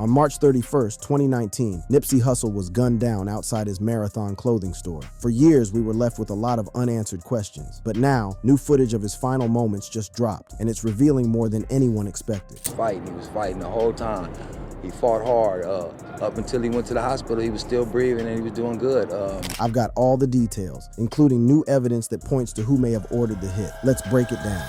On March 31st, 2019, Nipsey Hussle was gunned down outside his Marathon clothing store. For years, we were left with a lot of unanswered questions. But now, new footage of his final moments just dropped, and it's revealing more than anyone expected. He was fighting the whole time. He fought hard. Up until he went to the hospital, he was still breathing and he was doing good. I've got all the details, including new evidence that points to who may have ordered the hit. Let's break it down.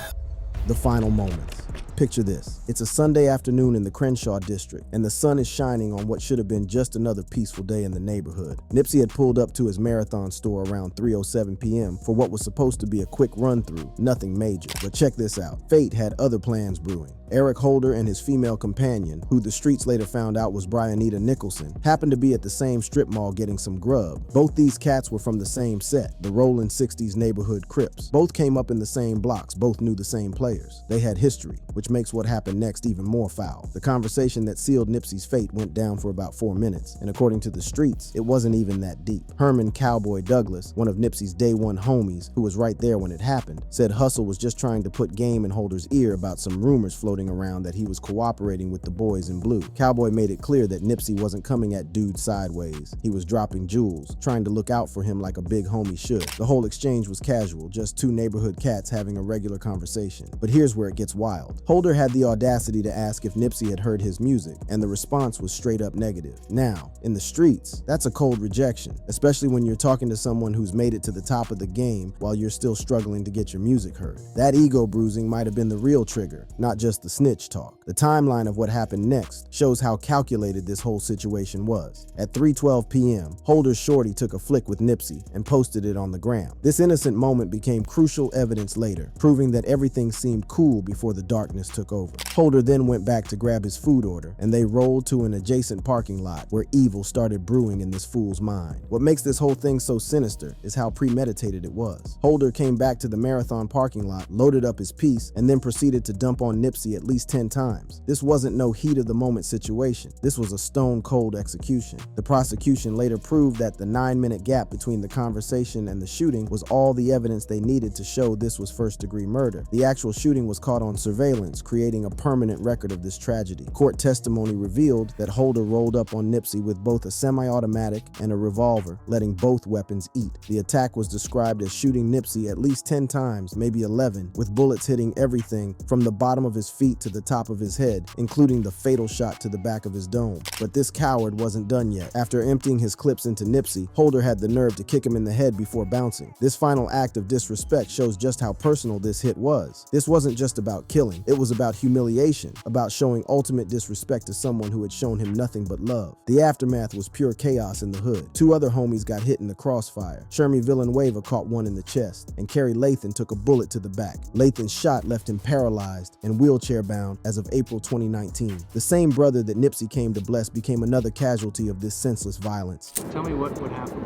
The final moments. Picture this. It's a Sunday afternoon in the Crenshaw district, and the sun is shining on what should have been just another peaceful day in the neighborhood. Nipsey had pulled up to his Marathon store around 3:07 p.m. for what was supposed to be a quick run-through, nothing major. But check this out. Fate had other plans brewing. Eric Holder and his female companion, who the streets later found out was Brianita Nicholson, happened to be at the same strip mall getting some grub. Both these cats were from the same set, the Rollin' 60s neighborhood Crips. Both came up in the same blocks, both knew the same players. They had history, which makes what happened next even more foul. The conversation that sealed Nipsey's fate went down for about 4 minutes, and according to the streets, it wasn't even that deep. Herman Cowboy Douglas, one of Nipsey's day one homies, who was right there when it happened, said Hussle was just trying to put game in Holder's ear about some rumors floating around that he was cooperating with the boys in blue. Cowboy made it clear that Nipsey wasn't coming at dude sideways. He was dropping jewels, trying to look out for him like a big homie should. The whole exchange was casual, just two neighborhood cats having a regular conversation. But here's where it gets wild. Holder had the audacity to ask if Nipsey had heard his music, and the response was straight up negative. Now, in the streets, that's a cold rejection, especially when you're talking to someone who's made it to the top of the game while you're still struggling to get your music heard. That ego bruising might have been the real trigger, not just the snitch talk. The timeline of what happened next shows how calculated this whole situation was. At 3:12 p.m., Holder's shorty took a flick with Nipsey and posted it on the gram. This innocent moment became crucial evidence later, proving that everything seemed cool before the darkness took over. Holder then went back to grab his food order, and they rolled to an adjacent parking lot where evil started brewing in this fool's mind. What makes this whole thing so sinister is how premeditated it was. Holder came back to the Marathon parking lot, loaded up his piece, and then proceeded to dump on Nipsey at least 10 times. This wasn't no heat of the moment situation. This was a stone cold execution. The prosecution later proved that the 9-minute gap between the conversation and the shooting was all the evidence they needed to show this was first-degree murder. The actual shooting was caught on surveillance, creating a permanent record of this tragedy. Court testimony revealed that Holder rolled up on Nipsey with both a semi-automatic and a revolver, letting both weapons eat. The attack was described as shooting Nipsey at least 10 times, maybe 11, with bullets hitting everything from the bottom of his feet to the top of his head, including the fatal shot to the back of his dome. But this coward wasn't done yet. After emptying his clips into Nipsey, Holder had the nerve to kick him in the head before bouncing. This final act of disrespect shows just how personal this hit was. This wasn't just about killing, it was about humiliation, about showing ultimate disrespect to someone who had shown him nothing but love. The aftermath was pure chaos in the hood. Two other homies got hit in the crossfire. Shermy Villanueva caught one in the chest, and Kerry Lathan took a bullet to the back. Lathan's shot left him paralyzed and wheelchair-bound as of April 2019. The same brother that Nipsey came to bless became another casualty of this senseless violence. Tell me what happened.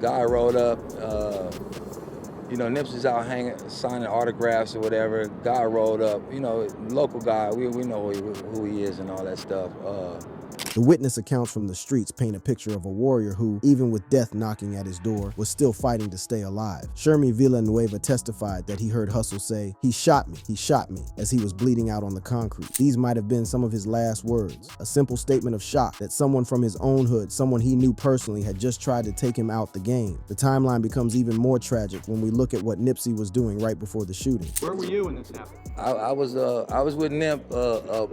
Guy rolled up, Nipsey's out signing autographs or whatever. Guy rolled up, local guy, we know who he is and all that stuff. The witness accounts from the streets paint a picture of a warrior who, even with death knocking at his door, was still fighting to stay alive. Shermy Villanueva testified that he heard Hussle say, he shot me," as he was bleeding out on the concrete. These might have been some of his last words, a simple statement of shock that someone from his own hood, someone he knew personally, had just tried to take him out the game. The timeline becomes even more tragic when we look at what Nipsey was doing right before the shooting. Where were you when this happened? I was with Nip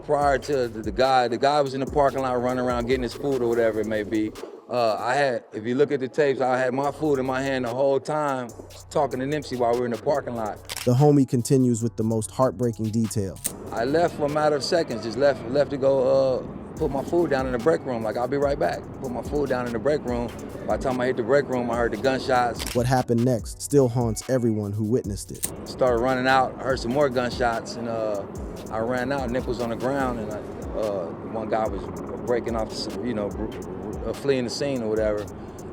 prior to the guy. The guy was in the parking lot running around getting his food or whatever it may be. If you look at the tapes, I had my food in my hand the whole time, talking to Nipsey while we were in the parking lot. The homie continues with the most heartbreaking detail. I left for a matter of seconds, just left to go put my food down in the break room. Like, I'll be right back. Put my food down in the break room. By the time I hit the break room, I heard the gunshots. What happened next still haunts everyone who witnessed it. Started running out, heard some more gunshots, and I ran out. Nip was on the ground, and one guy was breaking off, fleeing the scene or whatever.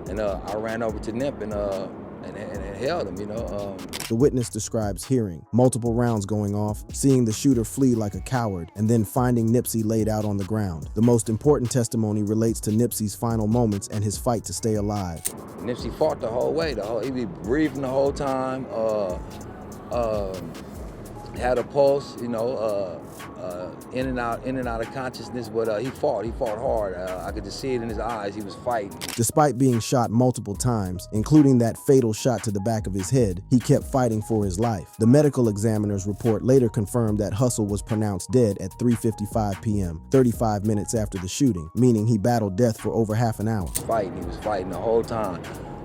And I ran over to Nip and held him, The witness describes hearing multiple rounds going off, seeing the shooter flee like a coward, and then finding Nipsey laid out on the ground. The most important testimony relates to Nipsey's final moments and his fight to stay alive. Nipsey fought the whole way. He be breathing the whole time. had a pulse, in and out of consciousness, but he fought hard. I could just see it in his eyes. He was fighting. Despite being shot multiple times, including that fatal shot to the back of his head, he kept fighting for his life. The medical examiner's report later confirmed that Hussle was pronounced dead at 3:55 p.m., 35 minutes after the shooting, meaning he battled death for over half an hour. He was fighting the whole time.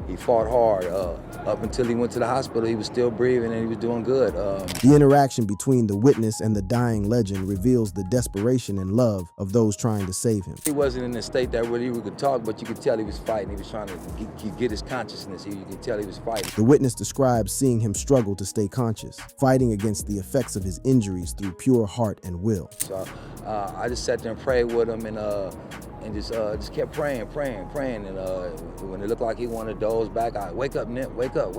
He fought hard up until he went to the hospital. He was still breathing and he was doing good. The interaction between the witness and the dying legend reveals the desperation and love of those trying to save him. He wasn't in a state that really he could talk, but you could tell he was fighting. He was trying to get his consciousness. You could tell he was fighting. The witness describes seeing him struggle to stay conscious, fighting against the effects of his injuries through pure heart and will. So I just sat there and prayed with him and just kept praying. And when it looked like he wanted to doze back, I wake up, Nip, wake up,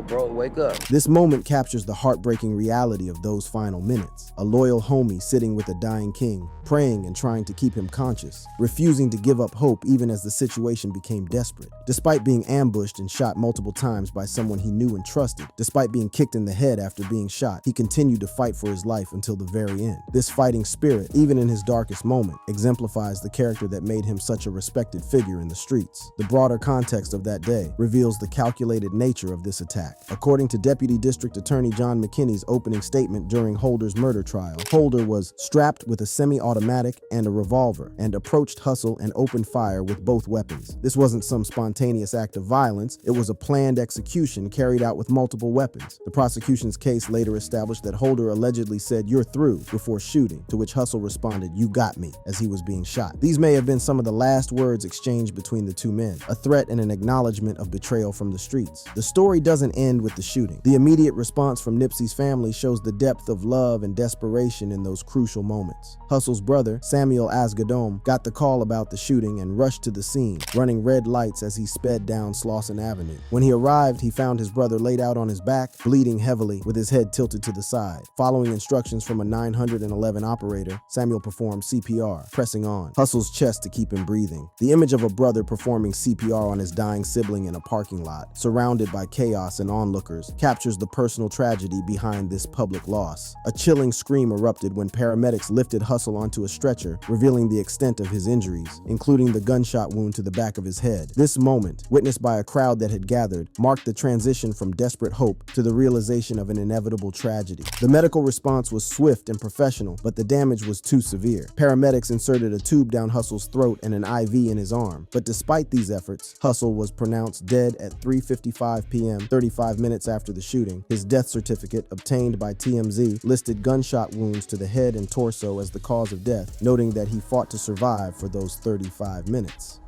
bro, wake up. This moment captures the heartbreaking reality of those final minutes. A loyal homie sitting with a dying king, praying and trying to keep him conscious, refusing to give up hope even as the situation became desperate. Despite being ambushed and shot multiple times by someone he knew and trusted, despite being kicked in the head after being shot, he continued to fight for his life until the very end. This fighting spirit, even in his darkest moment, exemplifies the character that made him such a respected figure in the streets. The broader context of that day reveals the calculated nature of this attack. According to Deputy District Attorney John McKinney's opening statement during Holder's murder trial, Holder was strapped with a semi-automatic and a revolver and approached Hussle and opened fire with both weapons. This wasn't some spontaneous act of violence, it was a planned execution carried out with multiple weapons. The prosecution's case later established that Holder allegedly said, "You're through," before shooting, to which Hussle responded, "You got me," as he was being shot. These may have been some of the last words exchanged between the two men, a threat and an acknowledgement of betrayal from the streets. The story doesn't end with the shooting. The immediate response from Nipsey's family shows the depth of love and desperation in those crucial moments. Hussle's brother, Samuel Asgadom, got the call about the shooting and rushed to the scene, running red lights as he sped down Slauson Avenue. When he arrived, he found his brother laid out on his back, bleeding heavily, with his head tilted to the side. Following instructions from a 911 operator, Samuel performed CPR, pressing on Hussle's chest to keep him breathing. The image of a brother performing CPR on his dying sibling in a parking lot, surrounded by chaos and onlookers, captures the personal tragedy behind this public loss. A chilling scream erupted when paramedics lifted Hussle onto a stretcher, revealing the extent of his injuries, including the gunshot wound to the back of his head. This moment, witnessed by a crowd that had gathered, marked the transition from desperate hope to the realization of an inevitable tragedy. The medical response was swift and professional, but the damage was too severe. Paramedics inserted a tube down Hussle's throat and an IV in his arm. But despite these efforts, Hussle was pronounced dead at 3:55 p.m., 35 minutes after the shooting. His death certificate, obtained by TMZ, listed gunshot wounds to the head and torso as the cause of death, noting that he fought to survive for those 35 minutes.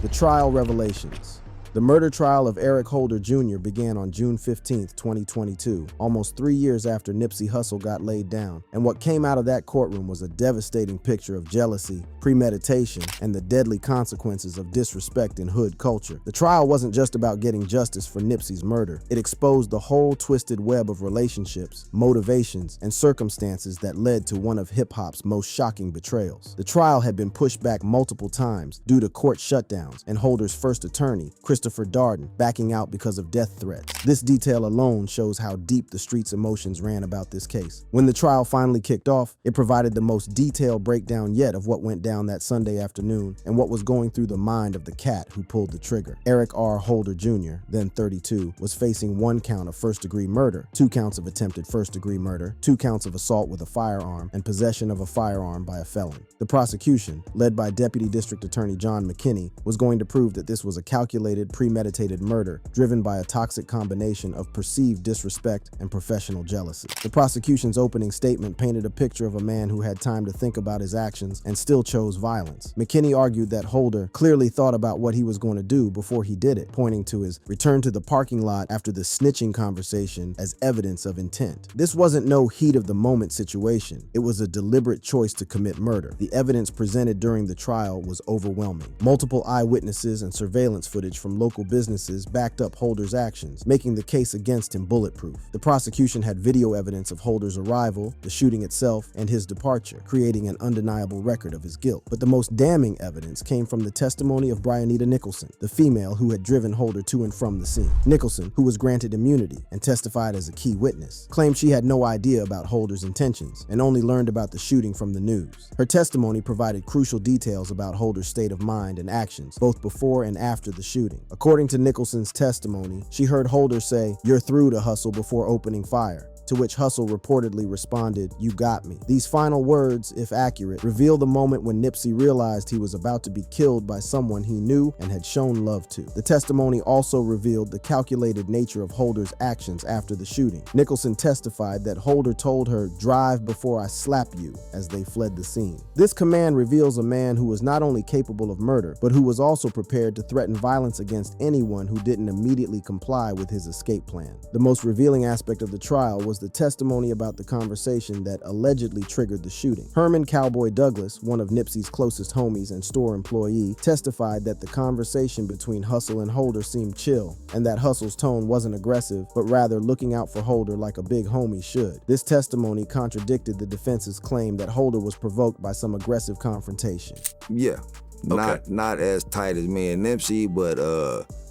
The trial revelations. The murder trial of Eric Holder Jr. began on June 15, 2022, almost 3 years after Nipsey Hussle got laid down, and what came out of that courtroom was a devastating picture of jealousy, premeditation, and the deadly consequences of disrespect in hood culture. The trial wasn't just about getting justice for Nipsey's murder. It exposed the whole twisted web of relationships, motivations, and circumstances that led to one of hip-hop's most shocking betrayals. The trial had been pushed back multiple times due to court shutdowns and Holder's first attorney, Christopher Darden, backing out because of death threats. This detail alone shows how deep the streets' emotions ran about this case. When the trial finally kicked off, it provided the most detailed breakdown yet of what went down that Sunday afternoon and what was going through the mind of the cat who pulled the trigger. Eric R. Holder Jr., then 32, was facing 1 count of first-degree murder, 2 counts of attempted first-degree murder, 2 counts of assault with a firearm, and possession of a firearm by a felon. The prosecution, led by Deputy District Attorney John McKinney, was going to prove that this was a calculated, premeditated murder driven by a toxic combination of perceived disrespect and professional jealousy. The prosecution's opening statement painted a picture of a man who had time to think about his actions and still chose violence. McKinney argued that Holder clearly thought about what he was going to do before he did it, pointing to his return to the parking lot after the snitching conversation as evidence of intent. This wasn't no heat of the moment situation. It was a deliberate choice to commit murder. The evidence presented during the trial was overwhelming. Multiple eyewitnesses and surveillance footage from from local businesses backed up Holder's actions, making the case against him bulletproof. The prosecution had video evidence of Holder's arrival, the shooting itself, and his departure, creating an undeniable record of his guilt. But the most damning evidence came from the testimony of Brianita Nicholson, the female who had driven Holder to and from the scene. Nicholson, who was granted immunity and testified as a key witness, claimed she had no idea about Holder's intentions and only learned about the shooting from the news. Her testimony provided crucial details about Holder's state of mind and actions, both before and after the shooting. According to Nicholson's testimony, she heard Holder say, "You're through to Hussle," before opening fire, to which Hussle reportedly responded, "You got me." These final words, if accurate, reveal the moment when Nipsey realized he was about to be killed by someone he knew and had shown love to. The testimony also revealed the calculated nature of Holder's actions after the shooting. Nicholson testified that Holder told her, "Drive before I slap you," as they fled the scene. This command reveals a man who was not only capable of murder, but who was also prepared to threaten violence against anyone who didn't immediately comply with his escape plan. The most revealing aspect of the trial was the testimony about the conversation that allegedly triggered the shooting. Herman Cowboy Douglas, one of Nipsey's closest homies and store employee, testified that the conversation between Hussle and Holder seemed chill, and that Hussle's tone wasn't aggressive, but rather looking out for Holder like a big homie should. This testimony contradicted the defense's claim that Holder was provoked by some aggressive confrontation. Yeah, not as tight as me and Nipsey, but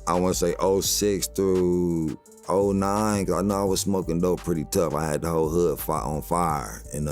I want to say 06 through 09, cause I know I was smoking dope pretty tough. I had the whole hood on fire, and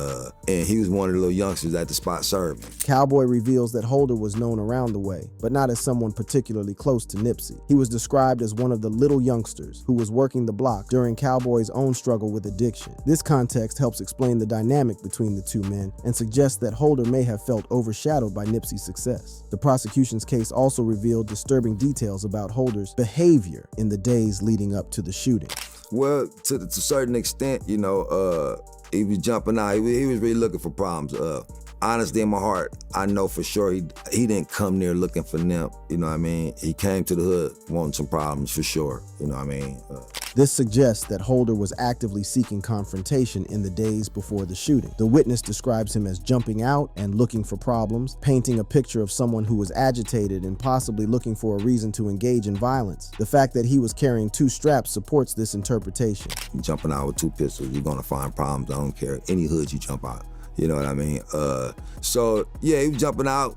he was one of the little youngsters at the spot serving. Cowboy reveals that Holder was known around the way, but not as someone particularly close to Nipsey. He was described as one of the little youngsters who was working the block during Cowboy's own struggle with addiction. This context helps explain the dynamic between the two men and suggests that Holder may have felt overshadowed by Nipsey's success. The prosecution's case also revealed disturbing details about Holder's behavior in the days leading up to the shooting. Well, to a certain extent, he was jumping out. He was really looking for problems. Honestly, in my heart, I know for sure he didn't come near looking for Nip. You know what I mean? He came to the hood wanting some problems for sure. You know what I mean? This suggests that Holder was actively seeking confrontation in the days before the shooting. The witness describes him as jumping out and looking for problems, painting a picture of someone who was agitated and possibly looking for a reason to engage in violence. The fact that he was carrying 2 straps supports this interpretation. Jumping out with 2 pistols, you're gonna find problems. I don't care. Any hood you jump out. You know what I mean? So yeah, he was jumping out,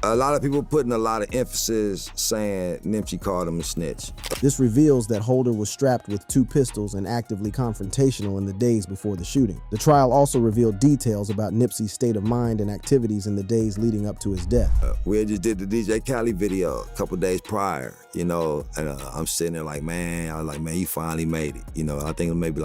a lot of people putting a lot of emphasis saying Nipsey called him a snitch. This reveals that Holder was strapped with 2 pistols and actively confrontational in the days before the shooting. The trial also revealed details about Nipsey's state of mind and activities in the days leading up to his death. We had just did the DJ Khaled video a couple days prior, and I'm sitting there like, man, you finally made it. I think it maybe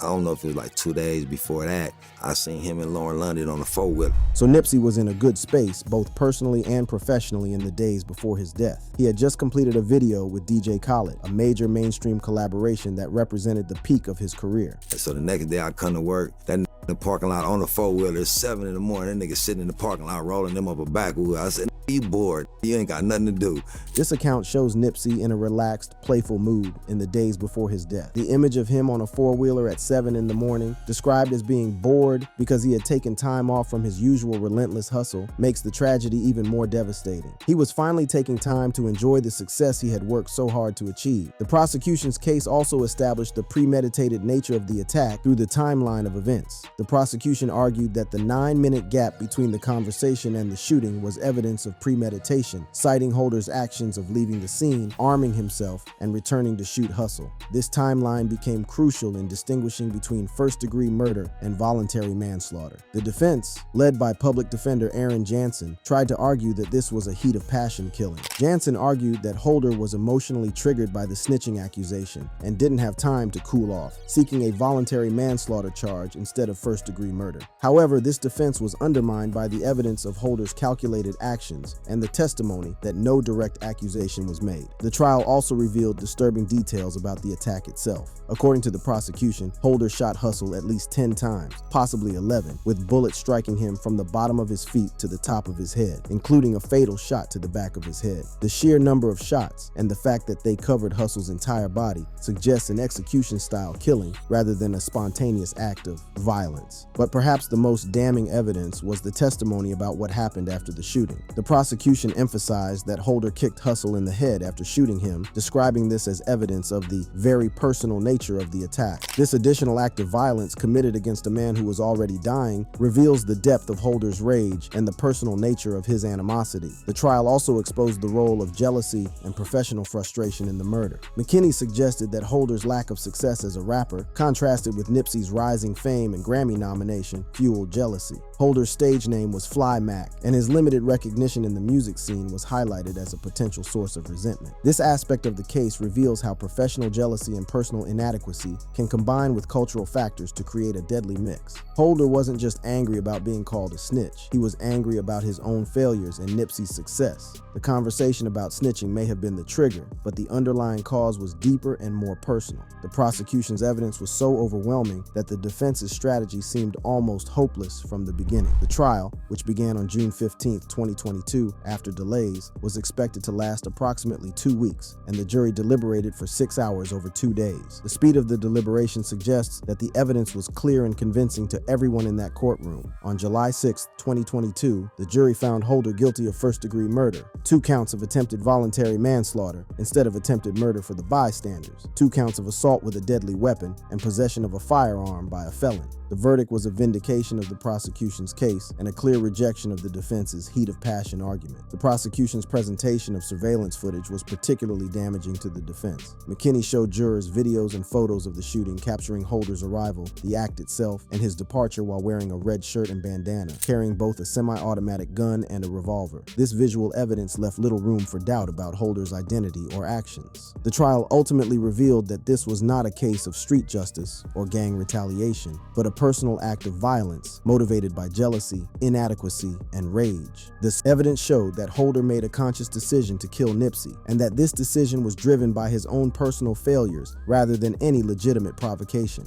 I don't know if it was like 2 days before that, I seen him and Lauren London on the 4-wheeler. So Nipsey was in a good space, both personally and professionally, in the days before his death. He had just completed a video with DJ Khaled, a major mainstream collaboration that represented the peak of his career. So the next day I come to work, that in the parking lot on the 4-wheeler, it's 7 in the morning, that nigga sitting in the parking lot rolling them up a backwood. I said, you bored, you ain't got nothing to do. This account shows Nipsey in a relaxed, playful mood in the days before his death. The image of him on a 4-wheeler at 7 in the morning, described as being bored because he had taken time off from his usual relentless hustle, makes the tragedy even more devastating. He was finally taking time to enjoy the success he had worked so hard to achieve. The prosecution's case also established the premeditated nature of the attack through the timeline of events. The prosecution argued that the 9-minute gap between the conversation and the shooting was evidence of premeditation, citing Holder's actions of leaving the scene, arming himself, and returning to shoot Hussle. This timeline became crucial in distinguishing between first-degree murder and voluntary manslaughter. The defense, led by public defender Aaron Jansen, tried to argue that this was a heat of passion killing. Jansen argued that Holder was emotionally triggered by the snitching accusation and didn't have time to cool off, seeking a voluntary manslaughter charge instead of first-degree murder. However, this defense was undermined by the evidence of Holder's calculated actions and the testimony that no direct accusation was made. The trial also revealed disturbing details about the attack itself. According to the prosecution, Holder shot Hussle at least 10 times, possibly 11, with bullets striking him from the bottom of his feet to the top of his head, including a fatal shot to the back of his head. The sheer number of shots and the fact that they covered Hussle's entire body suggests an execution-style killing rather than a spontaneous act of violence. But perhaps the most damning evidence was the testimony about what happened after the shooting. The prosecution emphasized emphasized that Holder kicked Hussle in the head after shooting him, describing this as evidence of the very personal nature of the attack. This additional act of violence committed against a man who was already dying reveals the depth of Holder's rage and the personal nature of his animosity. The trial also exposed the role of jealousy and professional frustration in the murder. McKinney suggested that Holder's lack of success as a rapper, contrasted with Nipsey's rising fame and Grammy nomination, fueled jealousy. Holder's stage name was Fly Mac, and his limited recognition in the music scene was highlighted as a potential source of resentment. This aspect of the case reveals how professional jealousy and personal inadequacy can combine with cultural factors to create a deadly mix. Holder wasn't just angry about being called a snitch, he was angry about his own failures and Nipsey's success. The conversation about snitching may have been the trigger, but the underlying cause was deeper and more personal. The prosecution's evidence was so overwhelming that the defense's strategy seemed almost hopeless from the beginning. The trial, which began on June 15, 2022, after delays, was expected to last approximately 2 weeks, and the jury deliberated for 6 hours over 2 days. The speed of the deliberation suggests that the evidence was clear and convincing to everyone in that courtroom. On July 6, 2022, the jury found Holder guilty of first-degree murder, 2 counts of attempted voluntary manslaughter instead of attempted murder for the bystanders, 2 counts of assault with a deadly weapon, and possession of a firearm by a felon. The verdict was a vindication of the prosecution's case and a clear rejection of the defense's heat of passion argument. The prosecution's presentation of surveillance footage was particularly damaging to the defense. McKinney showed jurors videos and photos of the shooting capturing Holder's arrival, the act itself, and his departure while wearing a red shirt and bandana, carrying both a semi-automatic gun and a revolver. This visual evidence left little room for doubt about Holder's identity or actions. The trial ultimately revealed that this was not a case of street justice or gang retaliation, but a personal act of violence motivated by jealousy, inadequacy, and rage. This evidence showed that Holder made a conscious decision to kill Nipsey, and that this decision was driven by his own personal failures rather than any legitimate provocation.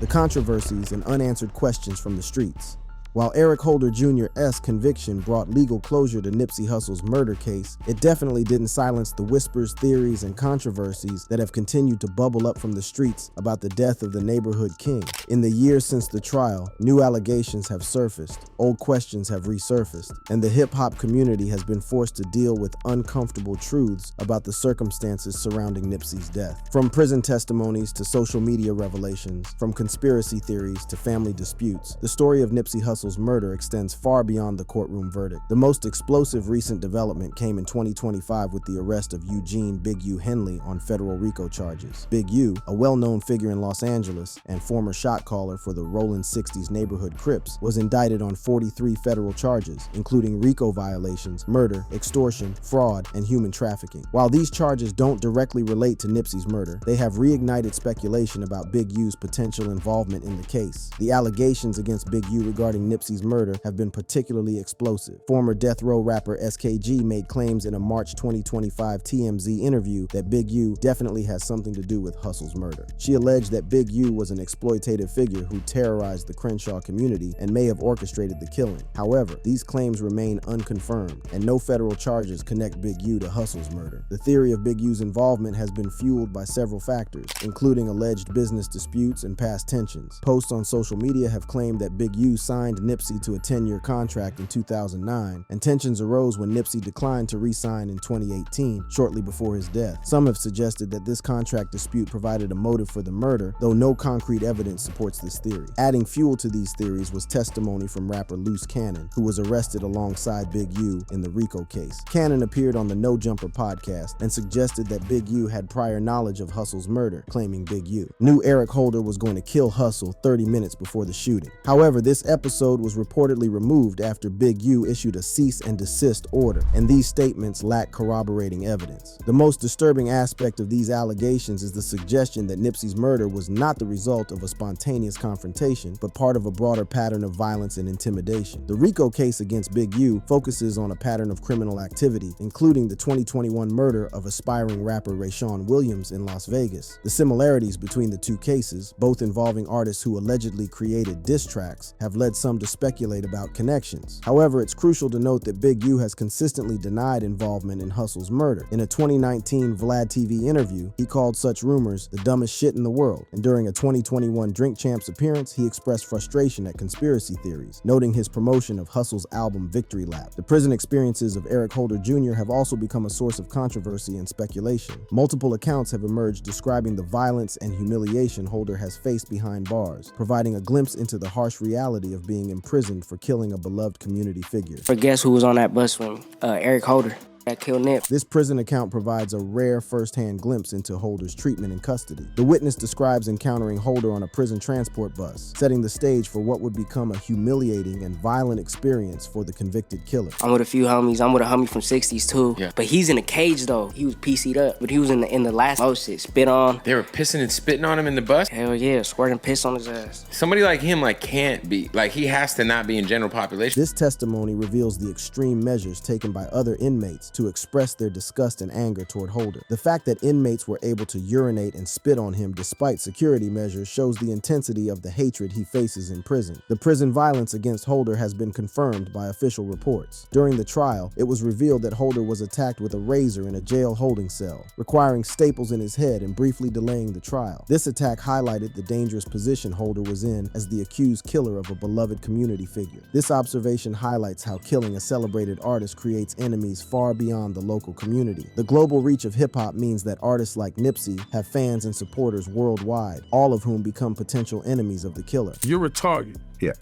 The controversies and unanswered questions from the streets. While Eric Holder Jr.'s conviction brought legal closure to Nipsey Hussle's murder case, it definitely didn't silence the whispers, theories, and controversies that have continued to bubble up from the streets about the death of the neighborhood king. In the years since the trial, new allegations have surfaced, old questions have resurfaced, and the hip-hop community has been forced to deal with uncomfortable truths about the circumstances surrounding Nipsey's death. From prison testimonies to social media revelations, from conspiracy theories to family disputes, the story of Nipsey Hussle's murder extends far beyond the courtroom verdict. The most explosive recent development came in 2025 with the arrest of Eugene Big U Henley on federal RICO charges. Big U, a well-known figure in Los Angeles and former shot caller for the Rollin' 60s neighborhood Crips, was indicted on 43 federal charges, including RICO violations, murder, extortion, fraud, and human trafficking. While these charges don't directly relate to Nipsey's murder, they have reignited speculation about Big U's potential involvement in the case. The allegations against Big U regarding Nipsey's murder have been particularly explosive. Former death row rapper SKG made claims in a March 2025 TMZ interview that Big U definitely has something to do with Hussle's murder. She alleged that Big U was an exploitative figure who terrorized the Crenshaw community and may have orchestrated the killing. However, these claims remain unconfirmed, and no federal charges connect Big U to Hussle's murder. The theory of Big U's involvement has been fueled by several factors, including alleged business disputes and past tensions. Posts on social media have claimed that Big U signed Nipsey to a 10-year contract in 2009, and tensions arose when Nipsey declined to re-sign in 2018, shortly before his death. Some have suggested that this contract dispute provided a motive for the murder, though no concrete evidence supports this theory. Adding fuel to these theories was testimony from rapper Loose Cannon, who was arrested alongside Big U in the RICO case. Cannon appeared on the No Jumper podcast and suggested that Big U had prior knowledge of Hussle's murder, claiming Big U knew Eric Holder was going to kill Hussle 30 minutes before the shooting. However, this episode was reportedly removed after Big U issued a cease and desist order, and these statements lack corroborating evidence. The most disturbing aspect of these allegations is the suggestion that Nipsey's murder was not the result of a spontaneous confrontation, but part of a broader pattern of violence and intimidation. The RICO case against Big U focuses on a pattern of criminal activity, including the 2021 murder of aspiring rapper Rayshawn Williams in Las Vegas. The similarities between the two cases, both involving artists who allegedly created diss tracks, have led some some to speculate about connections. However, it's crucial to note that Big U has consistently denied involvement in Hussle's murder. In a 2019 Vlad TV interview, he called such rumors the dumbest shit in the world, and during a 2021 Drink Champs appearance, he expressed frustration at conspiracy theories, noting his promotion of Hussle's album Victory Lap. The prison experiences of Eric Holder Jr. have also become a source of controversy and speculation. Multiple accounts have emerged describing the violence and humiliation Holder has faced behind bars, providing a glimpse into the harsh reality of being imprisoned for killing a beloved community figure. But guess who was on that bus when Eric Holder that killed Nip? This prison account provides a rare first-hand glimpse into Holder's treatment in custody. The witness describes encountering Holder on a prison transport bus, setting the stage for what would become a humiliating and violent experience for the convicted killer. I'm with a few homies. I'm with a homie from 60s too. Yeah. But he's in a cage though. He was PC'd up, but he was in the last shit, spit on. They were pissing and spitting on him in the bus? Hell yeah, squirting piss on his ass. Somebody like him can't be, he has to not be in general population. This testimony reveals the extreme measures taken by other inmates to express their disgust and anger toward Holder. The fact that inmates were able to urinate and spit on him despite security measures shows the intensity of the hatred he faces in prison. The prison violence against Holder has been confirmed by official reports. During the trial, it was revealed that Holder was attacked with a razor in a jail holding cell, requiring staples in his head and briefly delaying the trial. This attack highlighted the dangerous position Holder was in as the accused killer of a beloved community figure. This observation highlights how killing a celebrated artist creates enemies far beyond the local community. The global reach of hip-hop means that artists like Nipsey have fans and supporters worldwide, all of whom become potential enemies of the killer. You're a target. Yeah.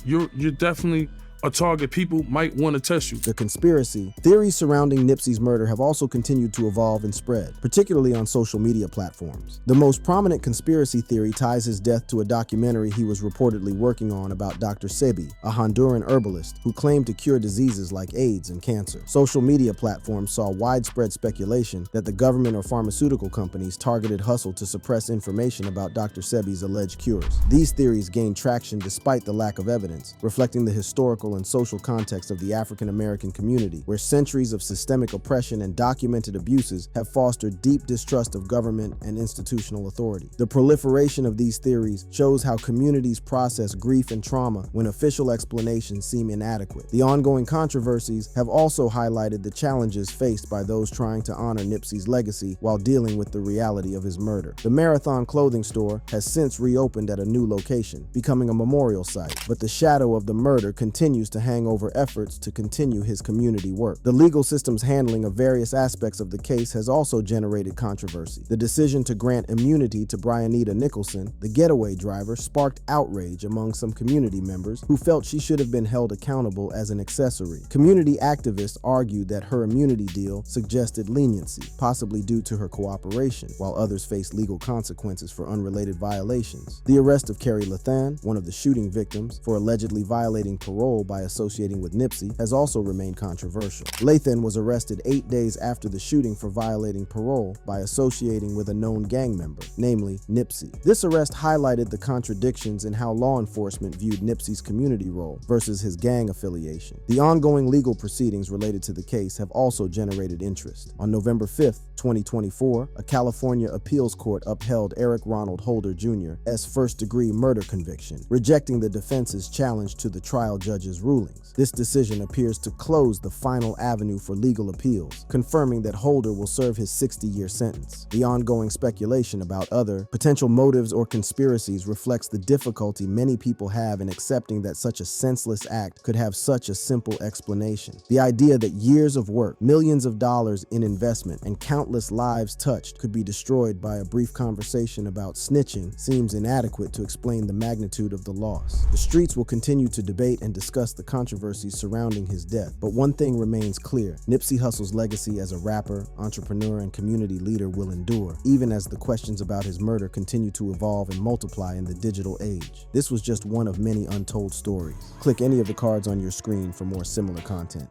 You're definitely a target. People might want to test you. The conspiracy, theories surrounding Nipsey's murder have also continued to evolve and spread, particularly on social media platforms. The most prominent conspiracy theory ties his death to a documentary he was reportedly working on about Dr. Sebi, a Honduran herbalist who claimed to cure diseases like AIDS and cancer. Social media platforms saw widespread speculation that the government or pharmaceutical companies targeted Hussle to suppress information about Dr. Sebi's alleged cures. These theories gained traction despite the lack of evidence, reflecting the historical and social context of the African American community, where centuries of systemic oppression and documented abuses have fostered deep distrust of government and institutional authority. The proliferation of these theories shows how communities process grief and trauma when official explanations seem inadequate. The ongoing controversies have also highlighted the challenges faced by those trying to honor Nipsey's legacy while dealing with the reality of his murder. The Marathon clothing store has since reopened at a new location, becoming a memorial site, but the shadow of the murder continues to hang over efforts to continue his community work. The legal system's handling of various aspects of the case has also generated controversy. The decision to grant immunity to Brianita Nicholson, the getaway driver, sparked outrage among some community members who felt she should have been held accountable as an accessory. Community activists argued that her immunity deal suggested leniency, possibly due to her cooperation, while others faced legal consequences for unrelated violations. The arrest of Kerry Lathan, one of the shooting victims, for allegedly violating parole by associating with Nipsey, has also remained controversial. Lathan was arrested 8 days after the shooting for violating parole by associating with a known gang member, namely Nipsey. This arrest highlighted the contradictions in how law enforcement viewed Nipsey's community role versus his gang affiliation. The ongoing legal proceedings related to the case have also generated interest. On November 5th, 2024, a California appeals court upheld Eric Ronald Holder Jr.'s first-degree murder conviction, rejecting the defense's challenge to the trial judge's rulings. This decision appears to close the final avenue for legal appeals, confirming that Holder will serve his 60-year sentence. The ongoing speculation about other potential motives or conspiracies reflects the difficulty many people have in accepting that such a senseless act could have such a simple explanation. The idea that years of work, millions of dollars in investment, and countless lives touched could be destroyed by a brief conversation about snitching seems inadequate to explain the magnitude of the loss. The streets will continue to debate and discuss the controversies surrounding his death, but one thing remains clear: Nipsey Hussle's legacy as a rapper, entrepreneur, and community leader will endure, even as the questions about his murder continue to evolve and multiply in the digital age. This was just one of many untold stories. Click any of the cards on your screen for more similar content.